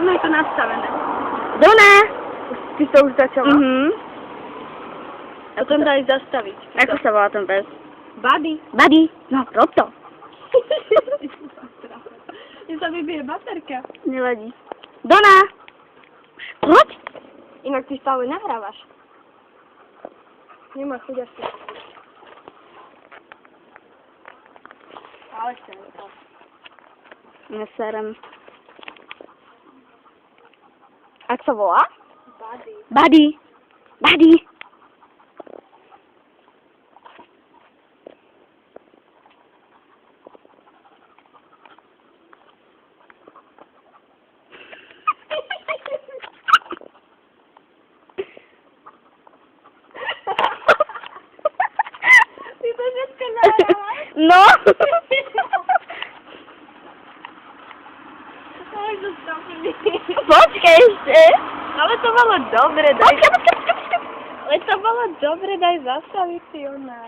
Ono je to nastavené. Dona! Ty to už začala? A potom daj zastaviť. Ako sa volá ten pes? Buddy. Buddy, no rob to. Mne sa vybije baterka. Nevadí. Dona! Poď! Inak ty stále nahrávaš. Nemá chuť asi. Ale sa ne to. Neserem. Ak sa volá? Buddy. Buddy. Buddy. Ty to všetko nahrávaš? No. Aj to stopili. Počkej ešte. Ale to bolo dobre, daj... Počkaj. Ale to bolo dobre, daj zastaviť si ona.